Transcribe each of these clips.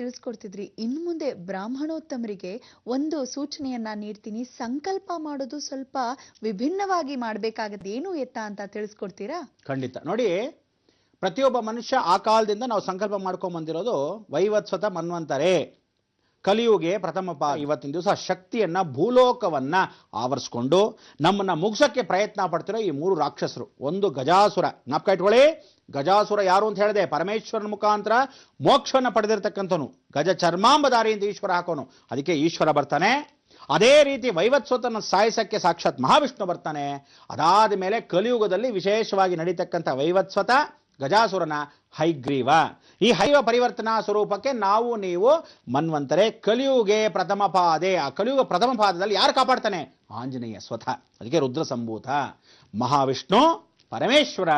ತಿಳಿಸ್ಕೊಡ್ತಿದ್ರಿ. ಇನ್ನು ಮುಂದೆ ಬ್ರಾಹ್ಮಣೋತ್ತಮರಿಗೆ ಒಂದು ಸೂಚನೆಯನ್ನ ನೀಡ್ತೀನಿ. ಸಂಕಲ್ಪ ಮಾಡೋದು ಸ್ವಲ್ಪ ವಿಭಿನ್ನವಾಗಿ ಮಾಡಬೇಕಾಗತ್ತೆ. ಏನು ಎತ್ತ ಅಂತ ತಿಳಿಸ್ಕೊಡ್ತೀರಾ? ಖಂಡಿತ. ನೋಡಿ, ಪ್ರತಿಯೊಬ್ಬ ಮನುಷ್ಯ ಆ ಕಾಲದಿಂದ ನಾವು ಸಂಕಲ್ಪ ಮಾಡ್ಕೊಂಡ್ ಬಂದಿರೋದು ವೈವತ್ಸತ ಮನ್ವಂತರೇ, ಕಲಿಯುಗೆ ಪ್ರಥಮ ಇವತ್ತಿನ ದಿವಸ ಶಕ್ತಿಯನ್ನ ಭೂಲೋಕವನ್ನ ಆವರಿಸ್ಕೊಂಡು ನಮ್ಮನ್ನ ಮುಗಿಸಕ್ಕೆ ಪ್ರಯತ್ನ ಪಡ್ತಿರೋ ಈ 3 ರಾಕ್ಷಸರು. ಒಂದು ಗಜಾಸುರ, ಜ್ಞಾಪಕ ಇಟ್ಕೊಳ್ಳಿ. ಗಜಾಸುರ ಯಾರು ಅಂತ ಹೇಳಿದೆ? ಪರಮೇಶ್ವರನ ಮುಖಾಂತರ ಮೋಕ್ಷವನ್ನು ಪಡೆದಿರ್ತಕ್ಕಂಥವನು. ಗಜ ಚರ್ಮಾಂಬಧಾರಿಯಿಂದ ಈಶ್ವರ ಹಾಕೋನು, ಅದಕ್ಕೆ ಈಶ್ವರ ಬರ್ತಾನೆ. ಅದೇ ರೀತಿ ವೈವತ್ಸತನ ಸಾಯಿಸಕ್ಕೆ ಸಾಕ್ಷಾತ್ ಮಹಾವಿಷ್ಣು ಬರ್ತಾನೆ. ಅದಾದ ಮೇಲೆ ಕಲಿಯುಗದಲ್ಲಿ ವಿಶೇಷವಾಗಿ ನಡೀತಕ್ಕಂಥ ವೈವತ್ಸತ ಗಜಾಸುರನ ಹೈಗ್ರೀವ. ಈ ಹೈವ ಪರಿವರ್ತನಾ ಸ್ವರೂಪಕ್ಕೆ ನಾವು ನೀವು ಮನ್ವಂತರೆ. ಕಲಿಯುಗೆ ಪ್ರಥಮ ಪಾದೆ. ಆ ಕಲಿಯುಗ ಪ್ರಥಮ ಪಾದದಲ್ಲಿ ಯಾರು ಕಾಪಾಡ್ತಾನೆ? ಆಂಜನೇಯ ಸ್ವತಃ. ಅದಕ್ಕೆ ರುದ್ರ ಸಂಭೂತ. ಮಹಾವಿಷ್ಣು ಪರಮೇಶ್ವರ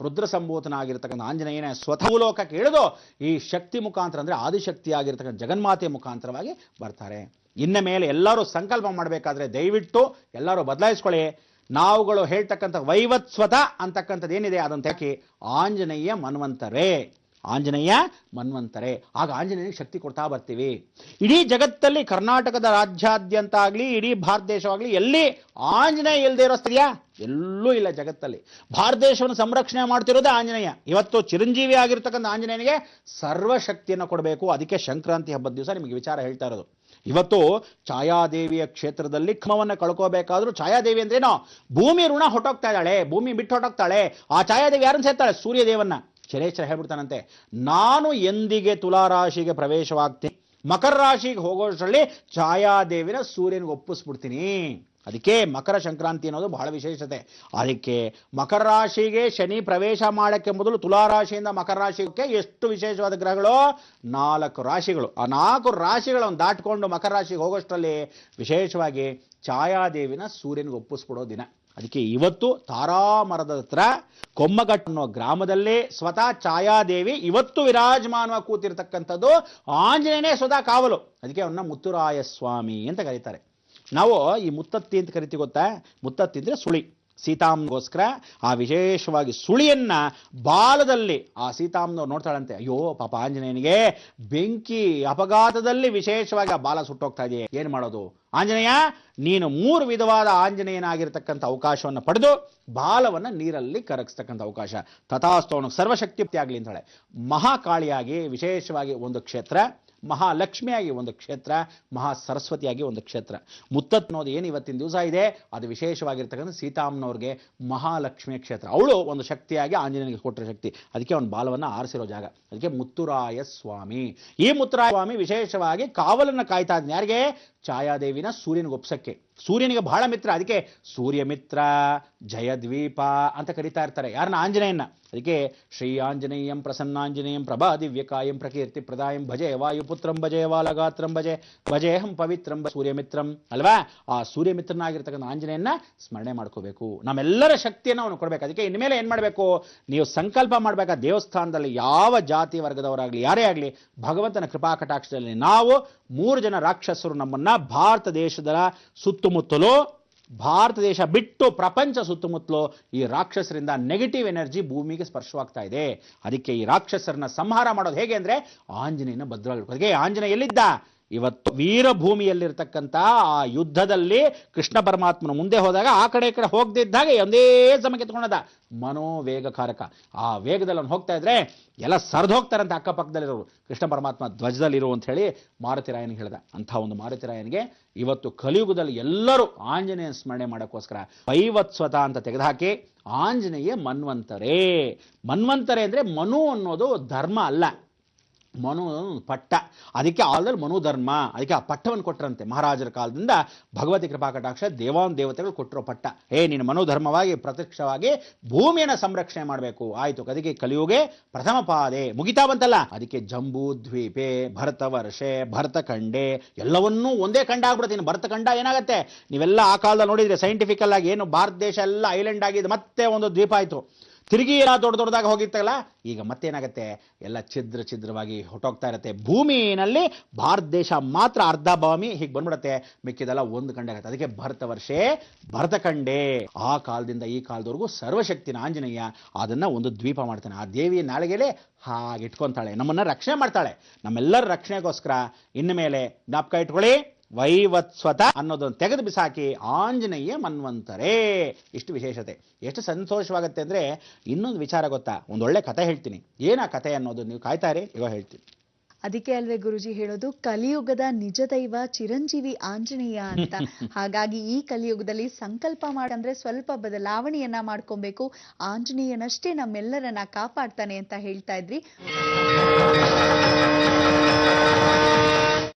ರುದ್ರ ಸಂಭೂತನಾಗಿರ್ತಕ್ಕಂಥ ಆಂಜನೇಯನ ಸ್ವತಃ ಲೋಕಕ್ಕೆ ಇಳಿದು ಈ ಶಕ್ತಿ ಮುಖಾಂತರ, ಅಂದ್ರೆ ಆದಿಶಕ್ತಿ ಆಗಿರ್ತಕ್ಕಂಥ ಜಗನ್ಮಾತೆಯ ಮುಖಾಂತರವಾಗಿ ಬರ್ತಾರೆ. ಇನ್ನ ಮೇಲೆ ಎಲ್ಲರೂ ಸಂಕಲ್ಪ ಮಾಡಬೇಕಾದ್ರೆ ದಯವಿಟ್ಟು ಎಲ್ಲರೂ ಬದಲಾಯಿಸ್ಕೊಳ್ಳಿ. ನಾವುಗಳು ಹೇಳ್ತಕ್ಕಂಥ ವೈವತ್ಸ್ವತ ಅಂತಕ್ಕಂಥದ್ದು ಏನಿದೆ ಅದನ್ನು ತೆಗಿ ಆಂಜನೇಯ ಮನ್ವಂತರೇ, ಆಂಜನೇಯ ಮನ್ವಂತರೇ. ಆಗ ಆಂಜನೇಯನಿಗೆ ಶಕ್ತಿ ಕೊಡ್ತಾ ಬರ್ತೀವಿ. ಇಡೀ ಜಗತ್ತಲ್ಲಿ ಕರ್ನಾಟಕದ ರಾಜ್ಯಾದ್ಯಂತ ಆಗಲಿ, ಇಡೀ ಭಾರತ ದೇಶವಾಗಲಿ, ಎಲ್ಲಿ ಆಂಜನೇಯ ಇಲ್ಲದೆ ಇರೋ ಸ್ಥಿತಿಯಾ? ಎಲ್ಲೂ ಇಲ್ಲ ಜಗತ್ತಲ್ಲಿ. ಭಾರತ ದೇಶವನ್ನು ಸಂರಕ್ಷಣೆ ಮಾಡ್ತಿರೋದೇ ಆಂಜನೇಯ. ಇವತ್ತು ಚಿರಂಜೀವಿ ಆಗಿರ್ತಕ್ಕಂಥ ಆಂಜನೇಯನಿಗೆ ಸರ್ವಶಕ್ತಿಯನ್ನು ಕೊಡಬೇಕು. ಅದಕ್ಕೆ ಸಂಕ್ರಾಂತಿ ಹಬ್ಬದ ದಿವಸ ನಿಮಗೆ ವಿಚಾರ ಹೇಳ್ತಾ ಇರೋದು. ಇವತ್ತು ಛಾಯಾದೇವಿಯ ಕ್ಷೇತ್ರದಲ್ಲಿ ಕ್ರಮವನ್ನು ಕಳ್ಕೋಬೇಕಾದ್ರೂ, ಛಾಯಾದೇವಿ ಅಂದ್ರೇನೋ ಭೂಮಿ ಋಣ ಹೊಟ್ಟೋಗ್ತಾ ಇದ್ದಾಳೆ, ಭೂಮಿ ಬಿಟ್ಟು ಹೊಟ್ಟೋಗ್ತಾಳೆ. ಆ ಛಾಯಾದೇವಿ ಯಾರನ್ನು ಸೇರ್ತಾಳೆ? ಸೂರ್ಯದೇವನ್ನ. ಶನೇಶ್ವರ ಹೇಳ್ಬಿಡ್ತಾನಂತೆ, ನಾನು ಎಂದಿಗೆ ತುಲಾರಾಶಿಗೆ ಪ್ರವೇಶವಾಗ್ತೀನಿ, ಮಕರ ರಾಶಿಗೆ ಹೋಗೋಷ್ಟರಲ್ಲಿ ಛಾಯಾದೇವಿನ ಸೂರ್ಯನಿಗೆ ಒಪ್ಪಿಸ್ಬಿಡ್ತೀನಿ. ಅದಕ್ಕೆ ಮಕರ ಸಂಕ್ರಾಂತಿ ಅನ್ನೋದು ಬಹಳ ವಿಶೇಷತೆ. ಅದಕ್ಕೆ ಮಕರ ರಾಶಿಗೆ ಶನಿ ಪ್ರವೇಶ ಮಾಡಕ್ಕೆ ಮೊದಲು ತುಲಾರಾಶಿಯಿಂದ ಮಕರ ರಾಶಿಗೆ ಎಷ್ಟು ವಿಶೇಷವಾದ ಗ್ರಹಗಳು? 4 ರಾಶಿಗಳು. ಆ 4 ರಾಶಿಗಳನ್ನು ದಾಟ್ಕೊಂಡು ಮಕರ ರಾಶಿಗೆ ಹೋಗೋಷ್ಟರಲ್ಲಿ ವಿಶೇಷವಾಗಿ ಛಾಯಾದೇವಿನ ಸೂರ್ಯನಿಗೆ ಒಪ್ಪಿಸ್ಬಿಡೋ ದಿನ. ಅದಕ್ಕೆ ಇವತ್ತು ತಾರಾಮರದ ಹತ್ರ ಕೊಮ್ಮಘಟ್ಟ ಅನ್ನೋ ಗ್ರಾಮದಲ್ಲಿ ಸ್ವತಃ ಛಾಯಾದೇವಿ ಇವತ್ತು ವಿರಾಜಮಾನವಾಗಿ ಕೂತಿರ್ತಕ್ಕಂಥದ್ದು. ಆಂಜನೇಯನೇ ಸ್ವತಃ ಕಾವಲು. ಅದಕ್ಕೆ ಅವನ್ನ ಮುತ್ತುರಾಯ ಸ್ವಾಮಿ ಅಂತ ಕರೀತಾರೆ. ನಾವು ಈ ಮುತ್ತತ್ತಿ ಅಂತ ಕರಿತೀವಿ, ಗೊತ್ತಾ? ಮುತ್ತತ್ತಿ ಅಂದ್ರೆ ಸುಳಿ. ಸೀತಾಮ್ಗೋಸ್ಕರ ಆ ವಿಶೇಷವಾಗಿ ಸುಳಿಯನ್ನ ಬಾಲದಲ್ಲಿ ಆ ಸೀತಾಮ್ನವ್ರು ನೋಡ್ತಾಳಂತೆ. ಅಯ್ಯೋ ಪಾಪ ಆಂಜನೇಯನಿಗೆ ಬೆಂಕಿ ಅಪಘಾತದಲ್ಲಿ ವಿಶೇಷವಾಗಿ ಆ ಬಾಲ ಸುಟ್ಟೋಗ್ತಾ ಇದೆಯೇ, ಏನ್ ಮಾಡೋದು? ಆಂಜನೇಯ, ನೀನು 3 ವಿಧವಾದ ಆಂಜನೇಯನಾಗಿರ್ತಕ್ಕಂಥ ಅವಕಾಶವನ್ನು ಪಡೆದು ಬಾಲವನ್ನ ನೀರಲ್ಲಿ ಕರಗಿಸ್ತಕ್ಕಂಥ ಅವಕಾಶ. ತಥಾಸ್ತವನು ಸರ್ವಶಕ್ತಿ ಆಗಲಿ ಅಂತಾಳೆ. ಮಹಾಕಾಳಿಯಾಗಿ ವಿಶೇಷವಾಗಿ ಒಂದು ಕ್ಷೇತ್ರ, ಮಹಾಲಕ್ಷ್ಮಿಯಾಗಿ ಒಂದು ಕ್ಷೇತ್ರ, ಮಹಾ ಸರಸ್ವತಿಯಾಗಿ ಒಂದು ಕ್ಷೇತ್ರ. ಮುತ್ತತ್ ಅನ್ನೋದು ಏನು ಇವತ್ತಿನ ದಿವಸ ಇದೆ, ಅದು ವಿಶೇಷವಾಗಿರ್ತಕ್ಕಂಥ ಸೀತಾಮ್ಮನವ್ರಿಗೆ ಮಹಾಲಕ್ಷ್ಮಿಯ ಕ್ಷೇತ್ರ. ಅವಳು ಒಂದು ಶಕ್ತಿಯಾಗಿ ಆಂಜನೇಯನಿಗೆ ಕೊಟ್ಟರೆ ಶಕ್ತಿ. ಅದಕ್ಕೆ ಅವನ ಬಾಲವನ್ನು ಆರಿಸಿರೋ ಜಾಗ. ಅದಕ್ಕೆ ಮುತ್ತುರಾಯ ಸ್ವಾಮಿ. ಈ ಮುತ್ತುರಾಯ ಸ್ವಾಮಿ ವಿಶೇಷವಾಗಿ ಕಾವಲನ್ನು ಕಾಯ್ತಾ ಇದ್ದಾನೆ. ಯಾರಿಗೆ? ಛಾಯಾದೇವಿನ ಸೂರ್ಯನಿಗೆ ಒಪ್ಸಕ್ಕೆ. ಸೂರ್ಯನಿಗೆ ಬಹಳ ಮಿತ್ರ. ಅದಕ್ಕೆ ಸೂರ್ಯ ಮಿತ್ರ, ಜಯದ್ವೀಪ ಅಂತ ಕರೀತಾ ಇರ್ತಾರೆ ಯಾರನ್ನ? ಆಂಜನೇಯನ್ನ. ಅದಕ್ಕೆ ಶ್ರೀ ಆಂಜನೇಯಂ ಪ್ರಸನ್ನಾಂಜನೇಯಂ ಪ್ರಭಾ ದಿವ್ಯಕಾಯಂ ಪ್ರಕೀರ್ತಿ ಪ್ರದಾಯಂ ಭಜೆ ವಾಯುಪುತ್ರಂ ಭಜೆ ವಾಲಗಾತ್ರಂ ಭಜೆ ಭಜೇಹಂ ಪವಿತ್ರಂ ಸೂರ್ಯಮಿತ್ರಂ ಅಲ್ವಾ? ಆ ಸೂರ್ಯಮಿತ್ರನಾಗಿರ್ತಕ್ಕಂಥ ಆಂಜನೇಯನ್ನ ಸ್ಮರಣೆ ಮಾಡ್ಕೋಬೇಕು. ನಮ್ಮೆಲ್ಲರ ಶಕ್ತಿಯನ್ನು ಅವನು ಕೊಡಬೇಕು. ಅದಕ್ಕೆ ಇನ್ಮೇಲೆ ಏನ್ ಮಾಡಬೇಕು? ನೀವು ಸಂಕಲ್ಪ ಮಾಡಬೇಕಾದ ದೇವಸ್ಥಾನದಲ್ಲಿ ಯಾವ ಜಾತಿ ವರ್ಗದವರಾಗ್ಲಿ, ಯಾರೇ ಆಗಲಿ, ಭಗವಂತನ ಕೃಪಾ ಕಟಾಕ್ಷದಲ್ಲಿ ನಾವು 3 ಜನ ರಾಕ್ಷಸರು ನಮ್ಮನ್ನ ಭಾರತ ದೇಶದ ಸುತ್ತಮುತ್ತಲೂ, ಭಾರತ ದೇಶ ಬಿಟ್ಟು ಪ್ರಪಂಚ ಸುತ್ತಮುತ್ತಲೂ ಈ ರಾಕ್ಷಸರಿಂದ ನೆಗೆಟಿವ್ ಎನರ್ಜಿ ಭೂಮಿಗೆ ಸ್ಪರ್ಶವಾಗ್ತಾ ಇದೆ. ಅದಕ್ಕೆ ಈ ರಾಕ್ಷಸರನ್ನ ಸಂಹಾರ ಮಾಡೋದು ಹೇಗೆ ಅಂದ್ರೆ ಆಂಜನೇಯನ ಭದ್ರವಾಗಿ. ಅದಕ್ಕೆ ಆಂಜನೇಯ ಎಲ್ಲಿದ್ದ? ಇವತ್ತು ವೀರಭೂಮಿಯಲ್ಲಿರ್ತಕ್ಕಂಥ ಆ ಯುದ್ಧದಲ್ಲಿ ಕೃಷ್ಣ ಪರಮಾತ್ಮನ ಮುಂದೆ ಹೋದಾಗ ಆ ಕಡೆ ಈ ಕಡೆ ಹೋಗದಿದ್ದಾಗ ಒಂದೇ ಸಮಕ್ಕೆ ಎತ್ಕೊಂಡದ ಮನೋವೇಗಕಾರಕ. ಆ ವೇಗದಲ್ಲಿ ಅವನು ಹೋಗ್ತಾ ಇದ್ರೆ ಎಲ್ಲ ಸರಿದು ಹೋಗ್ತಾರಂತೆ ಅಕ್ಕಪಕ್ಕದಲ್ಲಿರೋರು. ಕೃಷ್ಣ ಪರಮಾತ್ಮ ಧ್ವಜದಲ್ಲಿರು ಅಂತ ಹೇಳಿ ಮಾರುತಿರಾಯನಿಗೆ ಹೇಳ್ದ. ಅಂಥ ಒಂದು ಮಾರುತಿರಾಯನಿಗೆ ಇವತ್ತು ಕಲಿಯುಗದಲ್ಲಿ ಎಲ್ಲರೂ ಆಂಜನೇಯ ಸ್ಮರಣೆ ಮಾಡೋಕ್ಕೋಸ್ಕರ ವೈವತ್ಸ್ವತ ಅಂತ ತೆಗೆದುಹಾಕಿ ಆಂಜನೇಯ ಮನ್ವಂತರೇ. ಮನ್ವಂತರೇ ಅಂದ್ರೆ ಮನು ಅನ್ನೋದು ಧರ್ಮ ಅಲ್ಲ, ಮನು ಪಟ್ಟ. ಅದಕ್ಕೆ ಆಲ್ದಲ್ಲಿ ಮನು ಧರ್ಮ. ಅದಕ್ಕೆ ಆ ಪಟ್ಟವನ್ನು ಕೊಟ್ಟರಂತೆ ಮಹಾರಾಜರ ಕಾಲದಿಂದ. ಭಗವತಿ ಕೃಪಾ ಕಟಾಕ್ಷ ದೇವಾನ್ ದೇವತೆಗಳು ಕೊಟ್ಟಿರೋ ಪಟ್ಟ. ನೀನು ಮನೋಧರ್ಮವಾಗಿ ಪ್ರತ್ಯಕ್ಷವಾಗಿ ಭೂಮಿಯನ್ನು ಸಂರಕ್ಷಣೆ ಮಾಡಬೇಕು. ಆಯ್ತು. ಅದಕ್ಕೆ ಕಲಿಯುಗೆ ಪ್ರಥಮ ಪಾದೆ ಮುಗಿತಾ ಬಂತಲ್ಲ. ಅದಕ್ಕೆ ಜಂಬೂ ದ್ವೀಪೆ, ಭರತ ವರ್ಷೆ, ಭರತ ಖಂಡೆ ಎಲ್ಲವನ್ನೂ ಒಂದೇ ಖಂಡ ಆಗ್ಬಿಡ್ತೀನಿ. ಭರತ ಖಂಡ ಏನಾಗತ್ತೆ? ನೀವೆಲ್ಲ ಆ ಕಾಲದಲ್ಲಿ ನೋಡಿದ್ರೆ ಸೈಂಟಿಫಿಕಲ್ ಆಗಿ ಏನು ಭಾರತ ದೇಶ ಎಲ್ಲ ಐಲ್ಯಾಂಡ್ ಆಗಿದೆ, ಮತ್ತೆ ಒಂದು ದ್ವೀಪ ಆಯ್ತು. ತಿರುಗಿ ಎಲ್ಲ ದೊಡ್ಡದಾಗಿ ಹೋಗಿತ್ತಲ್ಲ, ಈಗ ಮತ್ತೇನಾಗತ್ತೆ, ಎಲ್ಲ ಛಿದ್ರವಾಗಿ ಹೊಟ್ಟೋಗ್ತಾ ಇರುತ್ತೆ. ಭೂಮಿನಲ್ಲಿ ಭಾರತ ದೇಶ ಮಾತ್ರ ಅರ್ಧ ಭೂಮಿ ಹೀಗೆ ಬಂದ್ಬಿಡತ್ತೆ, ಮಿಕ್ಕಿದೆಲ್ಲ ಒಂದು ಕಂಡೆ ಆಗತ್ತೆ. ಅದಕ್ಕೆ ಭರತ ವರ್ಷೇ ಭರತಖಂಡೇ. ಆ ಕಾಲದಿಂದ ಈ ಕಾಲದವರೆಗೂ ಸರ್ವಶಕ್ತಿನ ಆಂಜನೇಯ ಅದನ್ನ ಒಂದು ದ್ವೀಪ ಮಾಡ್ತಾನೆ. ಆ ದೇವಿಯ ನಾಳೆಗೆಲೆ ಹಾಗೆ ಇಟ್ಕೊಂತಾಳೆ, ನಮ್ಮನ್ನ ರಕ್ಷಣೆ ಮಾಡ್ತಾಳೆ. ನಮ್ಮೆಲ್ಲರ ರಕ್ಷಣೆಗೋಸ್ಕರ ಇನ್ನು ಮೇಲೆ ಜ್ಞಾಪಕ ಇಟ್ಕೊಳ್ಳಿ, ವೈವತ್ಸ್ವತ ಅನ್ನೋದನ್ನು ತೆಗೆದು ಬಿಸಾಕಿ ಆಂಜನೇಯ ಮನ್ವಂತರೇ. ಇಷ್ಟು ವಿಶೇಷತೆ. ಎಷ್ಟು ಸಂತೋಷವಾಗುತ್ತೆ ಅಂದ್ರೆ, ಇನ್ನೊಂದು ವಿಚಾರ ಗೊತ್ತಾ, ಒಂದು ಒಳ್ಳೆ ಕಥೆ ಹೇಳ್ತೀನಿ. ಏನ ಕಥೆ ಅನ್ನೋದು ನೀವು ಕಾಯ್ತಾ ಇರಿ, ಇವಾಗ ಹೇಳ್ತೀನಿ. ಅದಕ್ಕೆ ಅಲ್ವೇ ಗುರುಜಿ ಹೇಳೋದು, ಕಲಿಯುಗದ ನಿಜ ದೈವ ಚಿರಂಜೀವಿ ಆಂಜನೇಯ ಅಂತ. ಹಾಗಾಗಿ ಈ ಕಲಿಯುಗದಲ್ಲಿ ಸಂಕಲ್ಪ ಮಾಡಂದ್ರೆ ಸ್ವಲ್ಪ ಬದಲಾವಣೆಯನ್ನ ಮಾಡ್ಕೊಬೇಕು, ಆಂಜನೇಯನಷ್ಟೇ ನಮ್ಮೆಲ್ಲರನ್ನ ಕಾಪಾಡ್ತಾನೆ ಅಂತ ಹೇಳ್ತಾ ಇದ್ರಿ.